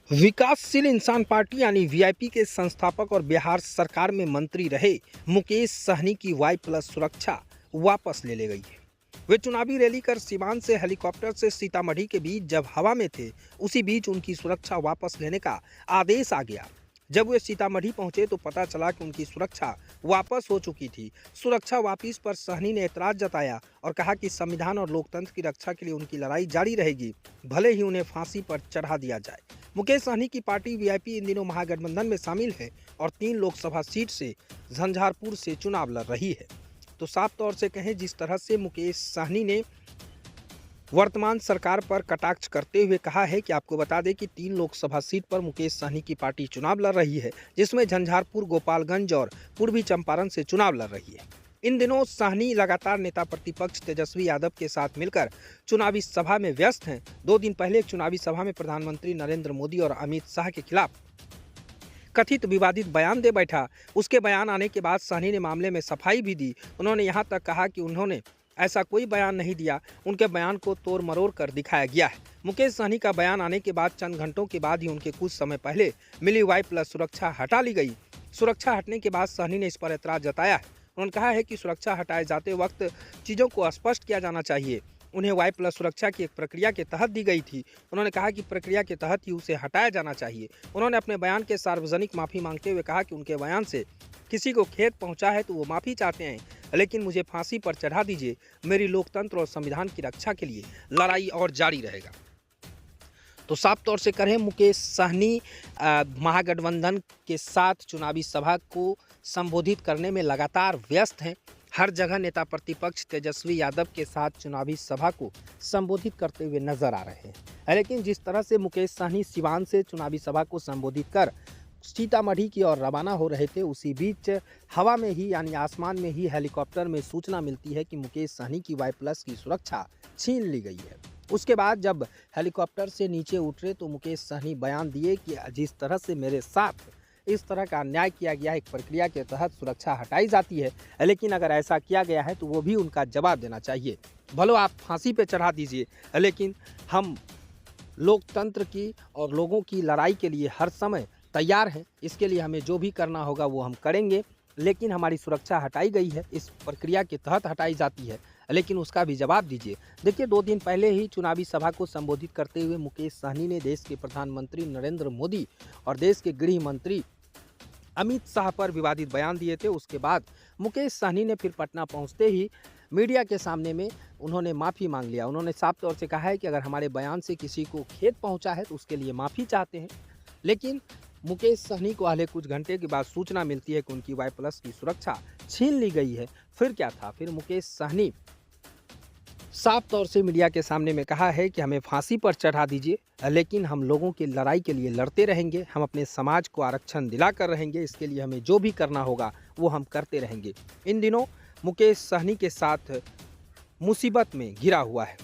विकासशील इंसान पार्टी यानी वीआईपी के संस्थापक और बिहार सरकार में मंत्री रहे मुकेश सहनी की वाई प्लस सुरक्षा वापस ले ली गई है। वे चुनावी रैली कर सीवान से हेलीकॉप्टर से सीतामढ़ी के बीच जब हवा में थे, उसी बीच उनकी सुरक्षा वापस लेने का आदेश आ गया। जब वे सीतामढ़ी पहुंचे तो पता चला कि उनकी सुरक्षा वापस हो चुकी थी। सुरक्षा वापस पर सहनी ने एतराज जताया और कहा कि संविधान और लोकतंत्र की रक्षा के लिए उनकी लड़ाई जारी रहेगी, भले ही उन्हें फांसी पर चढ़ा दिया जाए। मुकेश सहनी की पार्टी वीआईपी इन दिनों महागठबंधन में शामिल है और 3 लोकसभा सीट से झंझारपुर से चुनाव लड़ रही है। तो साफ तौर से कहें, जिस तरह से मुकेश सहनी ने वर्तमान सरकार पर कटाक्ष करते हुए कहा है कि आपको बता दें कि 3 लोकसभा सीट पर मुकेश सहनी की पार्टी चुनाव लड़ रही है, जिसमें झंझारपुर, गोपालगंज और पूर्वी चंपारण से चुनाव लड़ रही है। इन दिनों सहनी लगातार नेता प्रतिपक्ष तेजस्वी यादव के साथ मिलकर चुनावी सभा में व्यस्त हैं। 2 दिन पहले एक चुनावी सभा में प्रधानमंत्री नरेंद्र मोदी और अमित शाह के खिलाफ कथित विवादित बयान दे बैठा। उसके बयान आने के बाद सहनी ने मामले में सफाई भी दी। उन्होंने यहां तक कहा कि उन्होंने ऐसा कोई बयान नहीं दिया, उनके बयान को तोड़ मरोड़ कर दिखाया गया है। मुकेश सहनी का बयान आने के बाद चंद घंटों के बाद ही उनके कुछ समय पहले मिली वाई प्लस सुरक्षा हटा ली गई। सुरक्षा हटने के बाद सहनी ने इस पर एतराज जताया है। उन्होंने कहा है कि सुरक्षा हटाए जाते वक्त चीज़ों को स्पष्ट किया जाना चाहिए। उन्हें वाई प्लस सुरक्षा की एक प्रक्रिया के तहत दी गई थी। उन्होंने कहा कि प्रक्रिया के तहत ही उसे हटाया जाना चाहिए। उन्होंने अपने बयान के सार्वजनिक माफ़ी मांगते हुए कहा कि उनके बयान से किसी को खेद पहुंचा है तो वो माफ़ी चाहते हैं, लेकिन मुझे फांसी पर चढ़ा दीजिए। मेरी लोकतंत्र और संविधान की रक्षा के लिए लड़ाई और जारी रहेगा। तो साफ तौर से करें, मुकेश सहनी महागठबंधन के साथ चुनावी सभा को संबोधित करने में लगातार व्यस्त हैं। हर जगह नेता प्रतिपक्ष तेजस्वी यादव के साथ चुनावी सभा को संबोधित करते हुए नजर आ रहे हैं। लेकिन जिस तरह से मुकेश सहनी सीवान से चुनावी सभा को संबोधित कर सीतामढ़ी की ओर रवाना हो रहे थे, उसी बीच हवा में ही यानी आसमान में ही हेलीकॉप्टर में सूचना मिलती है कि मुकेश सहनी की वाई प्लस की सुरक्षा छीन ली गई है। उसके बाद जब हेलीकॉप्टर से नीचे उतरे तो मुकेश सहनी बयान दिए कि जिस तरह से मेरे साथ इस तरह का अन्याय किया गया है, एक प्रक्रिया के तहत सुरक्षा हटाई जाती है, लेकिन अगर ऐसा किया गया है तो वो भी उनका जवाब देना चाहिए। भलो आप फांसी पे चढ़ा दीजिए, लेकिन हम लोकतंत्र की और लोगों की लड़ाई के लिए हर समय तैयार हैं। इसके लिए हमें जो भी करना होगा वो हम करेंगे, लेकिन हमारी सुरक्षा हटाई गई है, इस प्रक्रिया के तहत हटाई जाती है, लेकिन उसका भी जवाब दीजिए। देखिए, 2 दिन पहले ही चुनावी सभा को संबोधित करते हुए मुकेश सहनी ने देश के प्रधानमंत्री नरेंद्र मोदी और देश के गृह मंत्री अमित शाह पर विवादित बयान दिए थे। उसके बाद मुकेश सहनी ने फिर पटना पहुंचते ही मीडिया के सामने में उन्होंने माफ़ी मांग लिया। उन्होंने साफ तौर से कहा है कि अगर हमारे बयान से किसी को खेद पहुंचा है तो उसके लिए माफ़ी चाहते हैं। लेकिन मुकेश सहनी को हाले कुछ घंटे के बाद सूचना मिलती है कि उनकी वाई प्लस की सुरक्षा छीन ली गई है। फिर क्या था? फिर मुकेश सहनी साफ तौर से मीडिया के सामने में कहा है कि हमें फांसी पर चढ़ा दीजिए, लेकिन हम लोगों की लड़ाई के लिए लड़ते रहेंगे। हम अपने समाज को आरक्षण दिलाकर रहेंगे। इसके लिए हमें जो भी करना होगा वो हम करते रहेंगे। इन दिनों मुकेश सहनी के साथ मुसीबत में घिरा हुआ है।